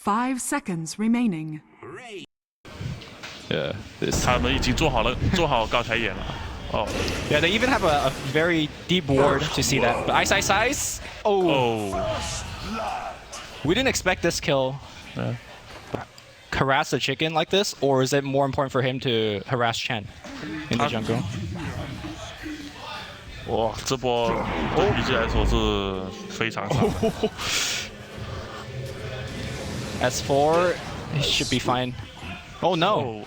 5 seconds remaining. Yeah, this. 他们已经做好高台眼了。哦 Yeah, they even have a very deep ward to see that. But ice. Oh. We didn't expect this kill. Harass the chicken like this, or is it more important for him to harass Chen in the jungle? 哇，这波对比起来说是非常伤。S4 should be fine. Oh no.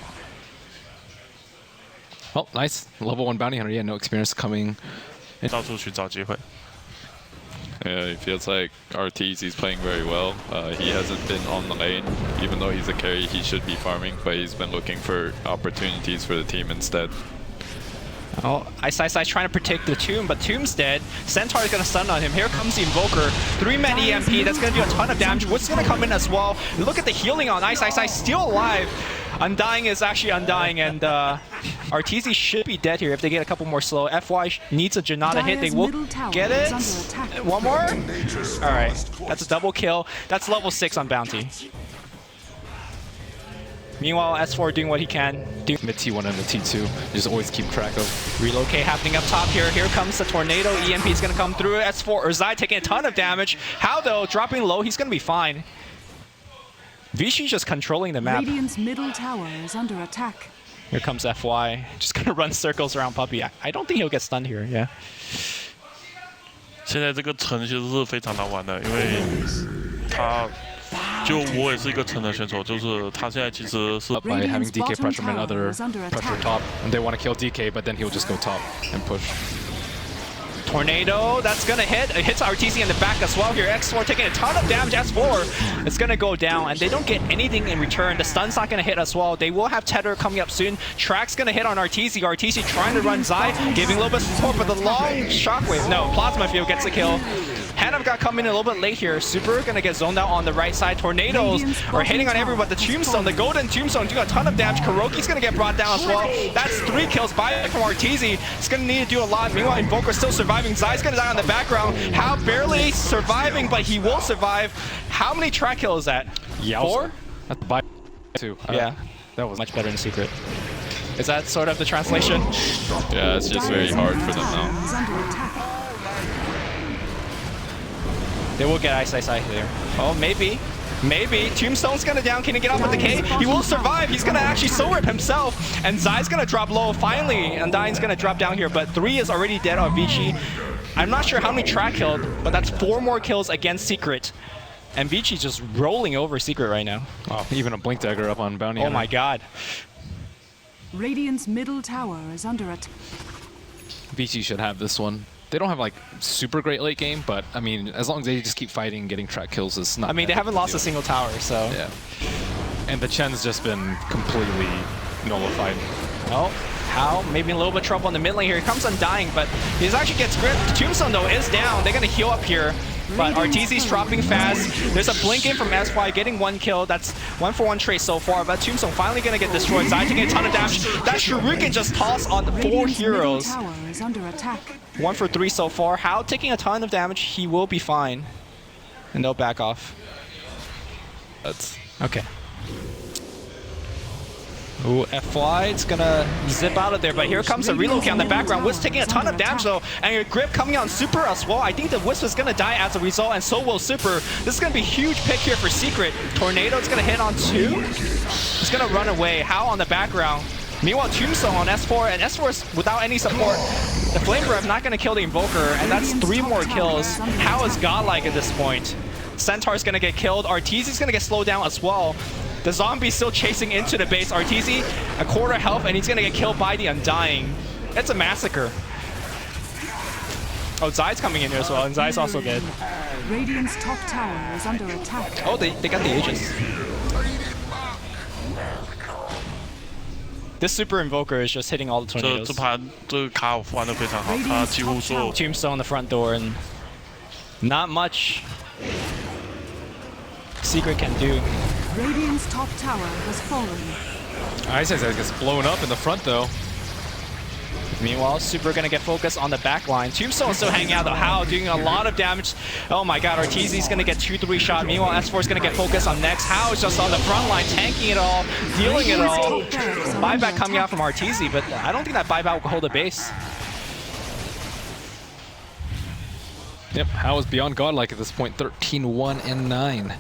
Oh, nice. Level 1 bounty hunter. Yeah, no experience coming. 到处去找机会。 Yeah, it feels like RTZ's playing very well. He hasn't been on the lane, even though he's a carry, he should be farming, but he's been looking for opportunities for the team instead. Oh, Ice trying to protect the Tomb, but Tomb's dead. Centaur is going to stun on him. Here comes the Invoker. 3-man EMP, that's going to do a ton of damage. What's going to come in as well? Look at the healing on Ice. Still alive. Undying is actually undying, and RTZ should be dead here if they get a couple more slow. FY needs a Janata hit. They will get it. One more? Alright, that's a double kill. That's level 6 on Bounty. Meanwhile, S4 doing what he can. Mid T1 and the T2. Just always keep track of. Relocate happening up top here. Here comes the tornado. EMP is going to come through. S4 or Zai taking a ton of damage. How though? Dropping low. He's going to be fine. Vici just controlling the map. Radiant's middle tower is under attack. Here comes FY. Just going to run circles around Puppy. I don't think he'll get stunned here. Yeah. 现在这个城其实是非常难玩的，因为他就我也是一个城的选手，就是他现在其实是 By having DK pressure and other pressure top, and they want to kill DK, but then he'll just go top and push. Tornado, that's gonna hit. It hits RTZ in the back as well here. X4 taking a ton of damage. S4 it's gonna go down, and they don't get anything in return. The stun's not gonna hit as well. They will have Tether coming up soon. Track's gonna hit on RTZ. RTZ trying to run Zai, giving a little bit of support, but the long shockwave. No, Plasma Field gets the kill. Hannah got coming in a little bit late here. Super gonna get zoned out on the right side. Tornadoes are hitting on everyone. The Tombstone, the Golden Tombstone, doing a ton of damage. Kuroki's gonna get brought down as well. That's 3 kills by from RTZ. It's gonna need to do a lot. Meanwhile, Invoker's still surviving. Zai's gonna die on the background. How barely surviving, but he will survive. How many track kills is that? 4? That's by 2. Yeah, that was much better than Secret. Is that sort of the translation? Yeah, it's just very hard for them now. They will get Ice here. Oh, maybe. Maybe. Tombstone's gonna down. Can he get off with the K? He will survive. He's gonna actually soul rip himself. And Zai's gonna drop low. Finally, Undying's gonna drop down here. But 3 is already dead on Vici. I'm not sure how many track killed, but that's 4 more kills against Secret. And Vici's just rolling over Secret right now. Oh, even a Blink Dagger up on Bounty. Oh my god. Radiant's middle tower is under attack. Vici should have this one. They don't have like super great late game, but I mean, as long as they just keep fighting and getting track kills, it's not. I mean, they haven't lost a single tower, so. Yeah. And the Chen's just been completely nullified. Oh, how? Maybe a little bit of trouble in the mid lane here. He comes Undying, but he actually gets gripped. Tombstone though is down. They're gonna heal up here. But RTZ's dropping fast. There's a blink in from SY getting 1 kill. That's 1-for-1 trade so far. But Tombstone finally gonna get destroyed. Zai taking a ton of damage. That Shuriken just tossed on the 4 heroes. Tower is under attack. 1 for 3 so far. How taking a ton of damage. He will be fine. And they'll back off. That's okay. Ooh, FY, it's gonna zip out of there, but here comes the relocate on the background. Wisp taking a ton of damage though, and your grip coming on Super as well. I think the Wisp is gonna die as a result, and so will Super. This is gonna be a huge pick here for Secret. Tornado is gonna hit on 2. He's gonna run away. How on the background? Meanwhile, Tombstone on S4, and S4 is without any support. The Flame Breath not gonna kill the Invoker, and that's 3 more kills. How is godlike at this point? Centaur's gonna get killed. RTZ's gonna get slowed down as well. The zombie's still chasing into the base. RTZ, a quarter health, and he's gonna get killed by the Undying. It's a massacre. Oh, Zai's coming in here as well, and Zai's also dead. Radiant's top tower is under attack. Oh, they got the Aegis. This Super Invoker is just hitting all the tornadoes. 这盘这个卡玩得非常好，他几乎所有 Tombstone on the front door, and not much Secret can do. Radiant's top tower has fallen. Ice gets blown up in the front though. Meanwhile, Super gonna get focused on the back line. Tombstone still hanging out, though. How doing a lot of damage. Oh my god, Arteezy's gonna get 2-3 shot. Meanwhile, S4's gonna get focused on next. How is just on the front line, tanking it all, dealing it all. Buyback coming out from Arteezy, but I don't think that buyback will hold a base. Yep, How is beyond godlike at this point, 13-1-9.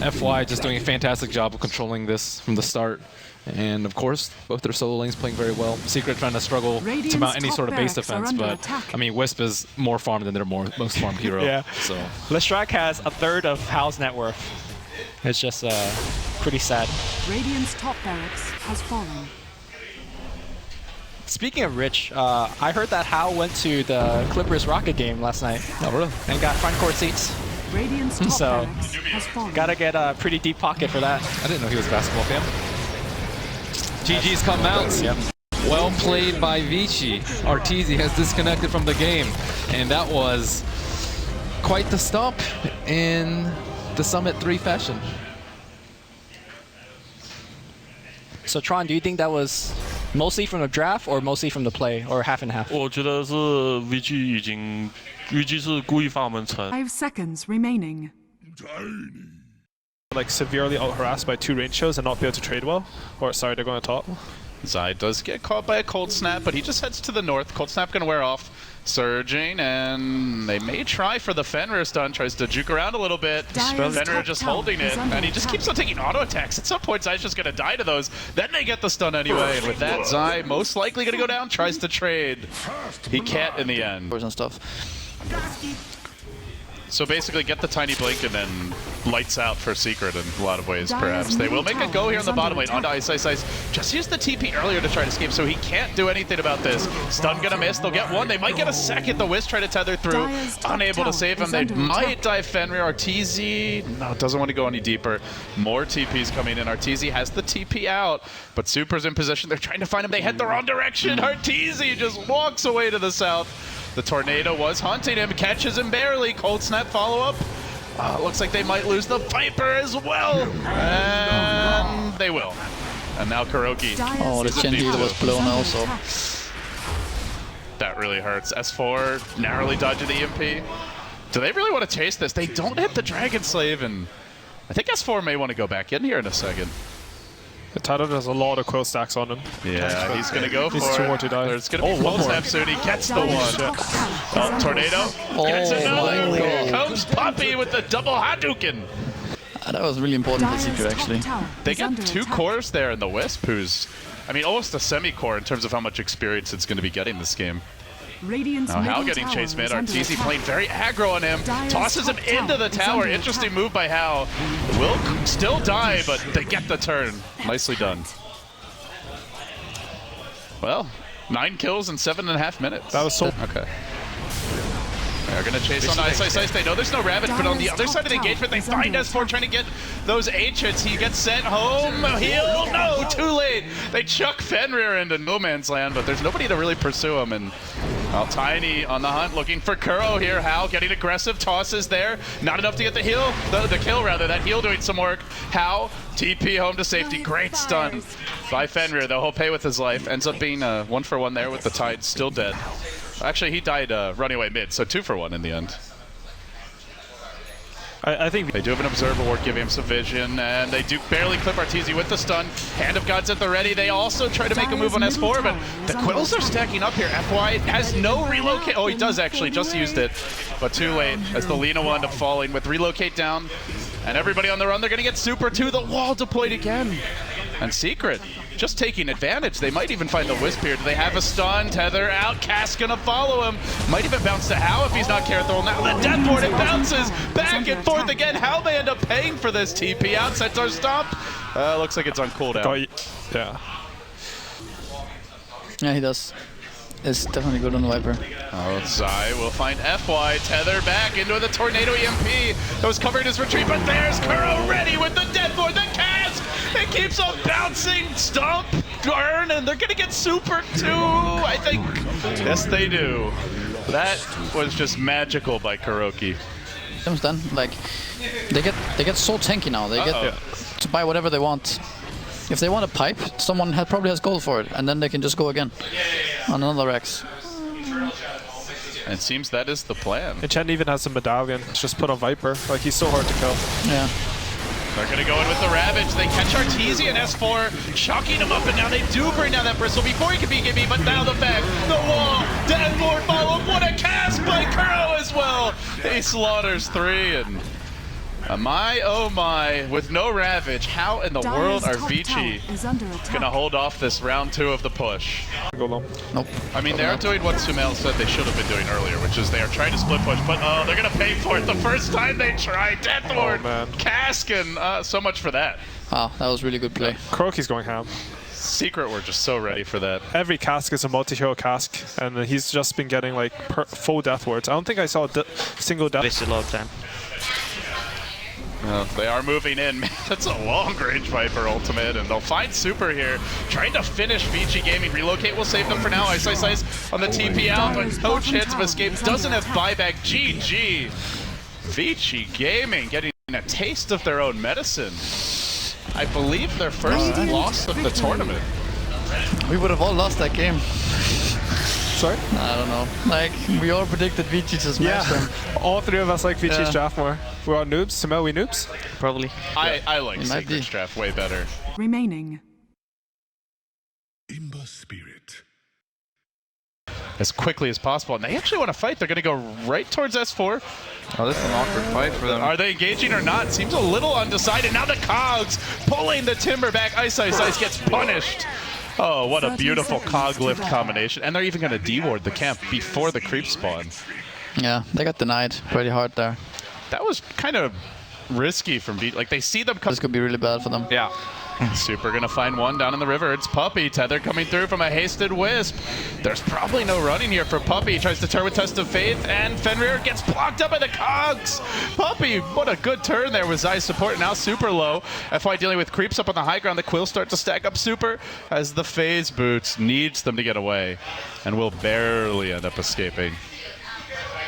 FY just doing a fantastic job of controlling this from the start. And of course, both their solo lanes playing very well. Secret trying to struggle to mount any sort of base defense, but I mean, Wisp is more farmed than their most farmed hero. Yeah. So Lestrak has a third of Hal's net worth. It's just pretty sad. Radiant's top barracks has fallen. Speaking of Rich, I heard that Hal went to the Clippers Rocket game last night. Oh, really? And got front court seats. Radiant's top So, barracks has fallen. Gotta get a pretty deep pocket for that. I didn't know he was a basketball fan. GG's come out. Yep. Well played by Vici. Arteezy has disconnected from the game, and that was quite the stomp in the Summit 3 fashion. So Tron, do you think that was mostly from the draft or mostly from the play, or half and half? 我觉得是 VG 是故意放我们沉。 5 seconds remaining. Like severely out-harassed by 2 range shows and not be able to trade well? Or sorry, they're going to top. Zai does get caught by a cold snap, but he just heads to the north. Cold snap gonna wear off. Surging, and they may try for the Fenrir stun. Tries to juke around a little bit. Fenrir just holding it, and he just keeps on taking auto attacks. At some point, Zai's just gonna die to those. Then they get the stun anyway, and with that, Zai most likely gonna go down. Tries to trade. He can't in the end. And stuff. So basically, get the tiny blink and then lights out for Secret in a lot of ways, perhaps. They will make a go here in the bottom lane onto Ice. Just used the TP earlier to try to escape, so he can't do anything about this. Stun gonna miss. They'll get one. They might get a second. The Wisp try to tether through. Unable to save him. They might dive Fenrir. Arteezy, no, doesn't want to go any deeper. More TPs coming in. Arteezy has the TP out, but Super's in position. They're trying to find him. They head the wrong direction. Arteezy just walks away to the south. The Tornado was hunting him, catches him barely. Cold snap follow-up. Looks like they might lose the Viper as well. And they will. And now Kuroki. Oh, the Chen healer was blown also. That really hurts. S4 narrowly dodging the EMP. Do they really want to chase this? They don't hit the Dragon Slave, and I think S4 may want to go back in here in a second. The Tidal has a lot of quill stacks on him. Yeah, he's going to go for He's it. 2 more to die. There's going to be cold snap soon. He gets the one. Oh, Tornado gets another. Here comes Puppy with the double Hadouken. That was really important for Secret, actually. They get 2 cores there in the Wisp, who's, I mean, almost a semi-core in terms of how much experience it's going to be getting this game. Now Hal getting chased mid. Arteezy playing very aggro on him. Tosses him into the tower. Interesting move by Hal. Will still die, but they get the turn. Nicely done. Well, 9 kills in 7.5 minutes. That was so... Okay. They're going to chase on Ice. They know there's no Rabbit, but on the other side of the engagement, they find S4 trying to get those H hits. He gets sent home. Heal? No, too late. They chuck Fenrir into no man's land, but there's nobody to really pursue him. And well, Tiny on the hunt, looking for Kuro here. Hal getting aggressive, tosses there. Not enough to get the heal, the kill rather. That heal doing some work. Hal, TP home to safety. Great stun by Fenrir, though. He'll pay with his life. Ends up being 1-for-1 there with the Tide still dead. Actually, he died running away mid, so 2-for-1 in the end. I think they do have an Observer Ward giving him some vision, and they do barely clip Arteezy with the stun. Hand of God's at the ready. They also try to make a move on S4, but the Quills are stacking up here. FY has no relocate. Oh, he does actually, just used it, but too late as the Lina will end up falling with relocate down. And everybody on the run, they're going to get Super to the wall deployed again. And Secret just taking advantage. They might even find the Wisp here. Do they have a stun? Tether out. Cass gonna follow him. Might even bounce to Hal if he's not careful. Now the death board, it bounces back and forth again. Hal may end up paying for this TP out. Sets our stomp. Looks like it's on cooldown. Yeah. Yeah, he does. It's definitely good on the Viper. Oh, Zai will find FY. Tether back into the Tornado EMP. That was covering his retreat, but there's Kuro ready with the death board. The Cass! It keeps on bouncing. Stomp, burn, and they're gonna get Super too, I think. Yes, they do. That was just magical by Kuroki. Almost done. Like, they get so tanky now. They get to buy whatever they want. If they want a pipe, someone probably has gold for it, and then they can just go again on another X. And it seems that is the plan. And Chen even has a medallion. It's just put on Viper. Like, he's so hard to kill. Yeah. They're going to go in with the Ravage. They catch Arteezy and S4, chucking him up, and now they do bring down that Bristle before he can be gimme, but now the back, the wall, Deadboard follow-up, what a cast by Kuro as well! He slaughters 3, and my oh my, with no Ravage, how in the world are Vici going to hold off this round 2 of the push? Go long. Nope. I mean, they're doing what Sumail said they should have been doing earlier, which is they are trying to split push, but oh, they're going to pay for it the first time they try. Deathward, Cask, and so much for that. Wow, that was really good play. Croaky's going ham. Secret were just so ready for that. Every cask is a multi-hero cask, and he's just been getting like full death wards. I don't think I saw a single death. Wasted a lot of time. They are moving in. Man, that's a long-range Viper ultimate, and they'll find Super here, trying to finish Vici Gaming. Relocate will save them for now. Ice on the TP out, but no chance of escape. Doesn't have buyback. GG. Vici Gaming getting a taste of their own medicine. I believe their first loss of the tournament. We would have all lost that game. Sorry? I don't know. Like, we all predicted Vici to smash them. All 3 of us like Vici's draft more. We're all noobs. Sumail, we noobs? Probably. I like Secret's draft way better. Remaining. Imba Spirit. As quickly as possible. And they actually want to fight. They're going to go right towards S4. Oh, this is an awkward fight for them. Are they engaging or not? Seems a little undecided. Now the Cogs pulling the Timber back. Ice gets punished. Oh, what a beautiful Cog lift combination. And they're even going to deward the camp before the creep spawn. Yeah, they got denied pretty hard there. That was kind of risky from Beat. Like, they see them come. This could be really bad for them. Yeah. Super gonna find one down in the river. It's Puppey. Tether coming through from a hasted Wisp. There's probably no running here for Puppey. Tries to turn with Test of Faith, and Fenrir gets blocked up by the Cogs. Puppey, what a good turn there with Zai's support. Now Super low. FY dealing with creeps up on the high ground. The Quills start to stack up Super as the Phase Boots needs them to get away, and will barely end up escaping.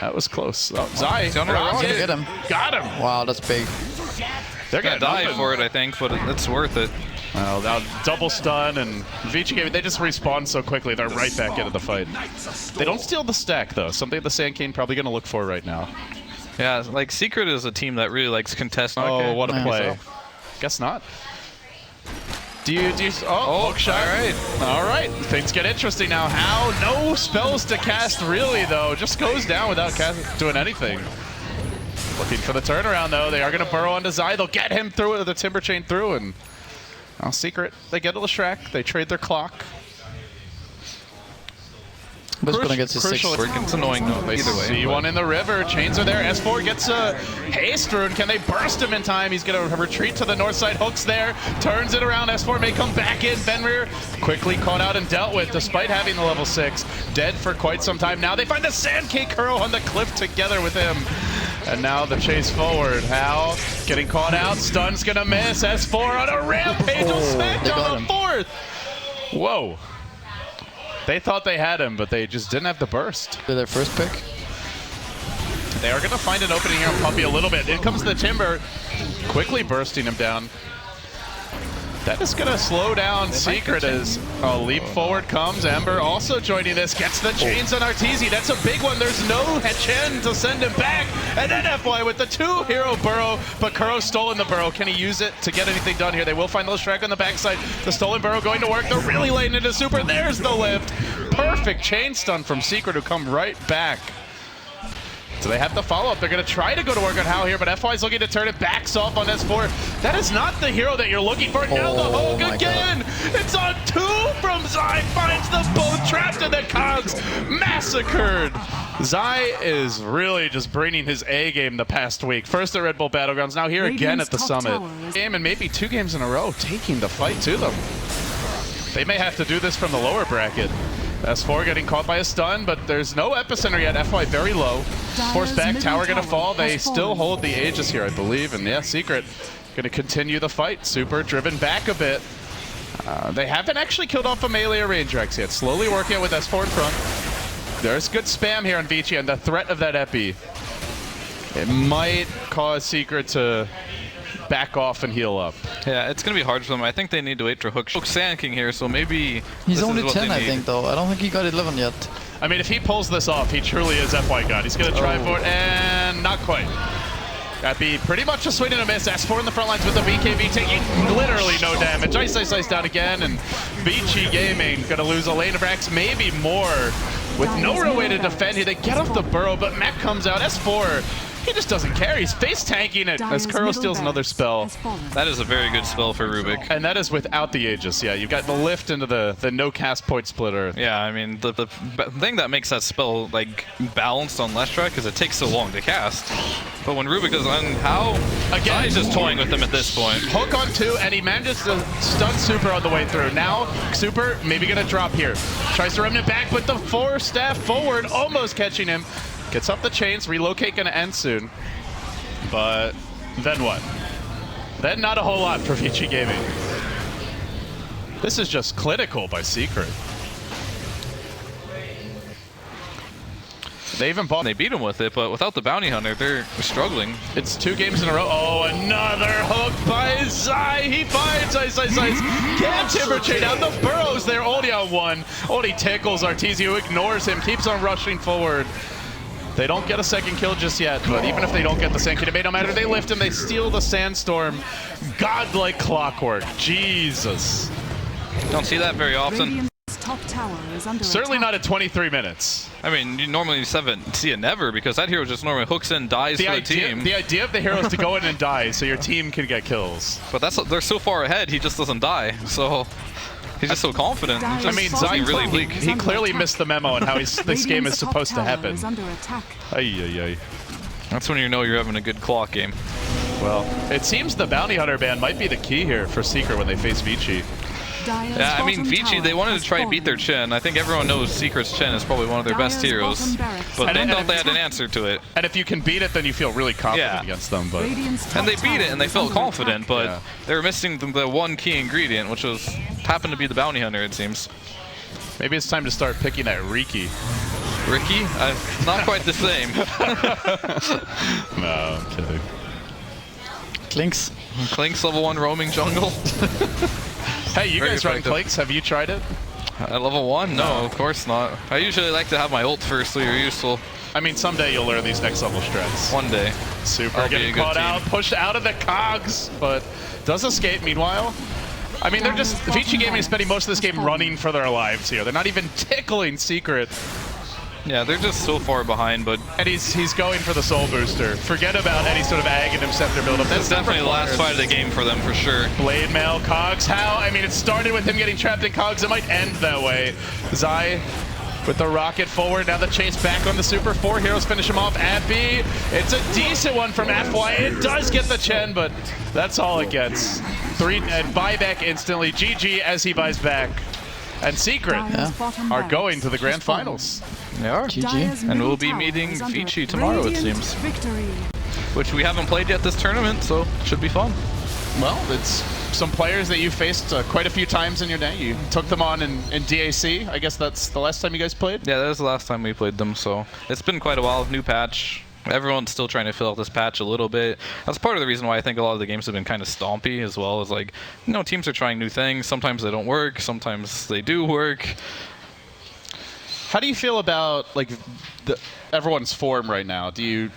That was close. Oh, Zai Get him. Got him. Wow, that's big. They're gonna die for it, I think, but it's worth it. Well, now double stun, and Vici Gaming, they just respawn so quickly, they're right back into the fight. They don't steal the stack, though. Something the Sand King probably going to look for right now. Yeah, like Secret is a team that really likes contest. Oh, what a play. Guess not. Do you hook shot. All right. Things get interesting now. How? No spells to cast, really, though. Just goes down without doing anything. Looking for the turnaround, though. They are going to burrow onto Zai. They'll get him through it, the Timber Chain through, and Secret, they get a Leshrac. They trade their clock. But gonna get his 6. It's annoying though, either way. See one in the river. Chains are there. S4 gets a haste rune. Can they burst him in time? He's going to retreat to the north side. Hooks there. Turns it around. S4 may come back in. Fenrir quickly caught out and dealt with despite having the level 6. Dead for quite some time now. They find the Sand Cake Kuro on the cliff together with him. And now the chase forward. Hal getting caught out. Stun's going to miss. S4 on a rampage. Will smack down the 4th. Whoa. They thought they had him, but they just didn't have the burst. Their first pick. They are going to find an opening here on Puppey a little bit. In comes the Timber, quickly bursting him down. That is going to slow down Secret as a leap forward comes. Ember also joining this, gets the chains on Arteezy. That's a big one. There's no Chen to send him back. And then FY with the 2-hero burrow, but Kuro's stolen the burrow. Can he use it to get anything done here? They will find the Leshrac on the backside. The stolen burrow going to work. They're really laying into Super. There's the lift. Perfect chain stun from Secret, who come right back. So they have the follow-up. They're going to try to go to work on Hal here, but FY's looking to turn it. Backs off on S4. That is not the hero that you're looking for. Now the Hogue again. God. It's on 2 from Zai. Finds them both trapped in the Cogs. Massacred. Zai is really just bringing his A game the past week. First at Red Bull Battlegrounds, now here again at the Summit. Game and maybe 2 games in a row, taking the fight to them. They may have to do this from the lower bracket. S4 getting caught by a stun, but there's no epicenter yet. FY very low. Force back, tower gonna fall. They still hold the Aegis here, I believe. And yeah, Secret gonna continue the fight. Super driven back a bit. They haven't actually killed off a melee or range Rex yet. Slowly working it with S4 in front. There's good spam here on Vici and the threat of that Epi. It might cause Secret to back off and heal up. Yeah, it's going to be hard for them. I think they need to wait for Hook Sand King here, so maybe He's only 10, I think, though. I don't think he got 11 yet. I mean, if he pulls this off, he truly is FY God. He's going to try for it, and not quite. That'd be pretty much a swing and a miss. S4 in the front lines with the BKB taking literally no damage. Ice down again, and Vici Gaming going to lose a lane of racks, maybe more, with no real way to defend here. They get off the burrow, but Mech comes out. S4, he just doesn't care. He's face tanking it as Kuro steals another spell. That is a very good spell for Rubik. And that is without the Aegis. Yeah, you've got the lift into the no cast point splitter. Yeah, I mean, the thing that makes that spell like balanced on Leshrac is it takes so long to cast. But when Rubik does how? Again, he's just toying with him at this point. Hook on 2, and he manages to stun Super on the way through. Now, Super maybe gonna drop here. Tries to remnant back, but the 4-staff forward almost catching him. Gets up the chains, relocate gonna end soon. But then what? Then not a whole lot for Vici Gaming. This is just clinical by Secret. They even bought. They beat him with it, but without the Bounty Hunter, they're struggling. It's 2 games in a row. Oh, another hook by Zai. He finds Ice. Can't Timber Chain out. The Burrows there, only on 1. Only tickles Arteezy, who ignores him, keeps on rushing forward. They don't get a second kill just yet, but even if they don't get the second, it may not matter. They lift him, they steal the Sandstorm. Godlike clockwork. Jesus. Don't see that very often. Top tower is under Certainly attack. not at 23 minutes. I mean, you normally see it never, because that hero just normally hooks in, dies for the team. The idea of the hero is to go in and die so your team can get kills. But they're so far ahead, he just doesn't die. So he's just so confident. I mean, Zai really weak. He clearly missed the memo on how this game is supposed to happen. That's when you know you're having a good clock game. Well, it seems the Bounty Hunter ban might be the key here for Secret when they face Vici. Yeah, I mean, Vici, they wanted to try and beat their Chen. I think everyone knows Secret's Chen is probably one of their best heroes. But they thought they had an answer to it. And if you can beat it, then you feel really confident against them. But and they beat it, and they felt confident, but they were missing the one key ingredient, which happened to be the Bounty Hunter, it seems. Maybe it's time to start picking that Riki. Riki? Not quite the same. No, I'm kidding. Clinks level 1 roaming jungle. Hey, you guys run Clinks. Have you tried it? At level 1? No, of course not. I usually like to have my ult first, so you're useful. I mean, someday you'll learn these next level strats. One day. Super getting caught out, pushed out of the cogs, but does escape meanwhile. I mean, they're just, Vici Gaming is spending most of this game running for their lives here. They're not even tickling Secret. Yeah, they're just so far behind, but... And he's going for the Soul Booster. Forget about any sort of Aghanim Scepter buildup. That's definitely the last fight of the game for them, for sure. Blade Mail, Cogs, how? I mean, it started with him getting trapped in Cogs. It might end that way. Zai with the rocket forward. Now the chase back on the Super. 4 heroes finish him off. Abby, it's a decent one from FY. It does get the Chen, but that's all it gets. 3 and buyback instantly. GG as he buys back. And Secret are going to the grand finals. They are. GG. And we'll be meeting Vici tomorrow, it seems. Which we haven't played yet this tournament, so should be fun. Well, it's some players that you faced quite a few times in your day. You took them on in DAC. I guess that's the last time you guys played? Yeah, that was the last time we played them, so it's been quite a while. New patch. Everyone's still trying to fill out this patch a little bit. That's part of the reason why I think a lot of the games have been kind of stompy as well. Is like, you know, teams are trying new things. Sometimes they don't work. Sometimes they do work. How do you feel about like everyone's form right now? Do you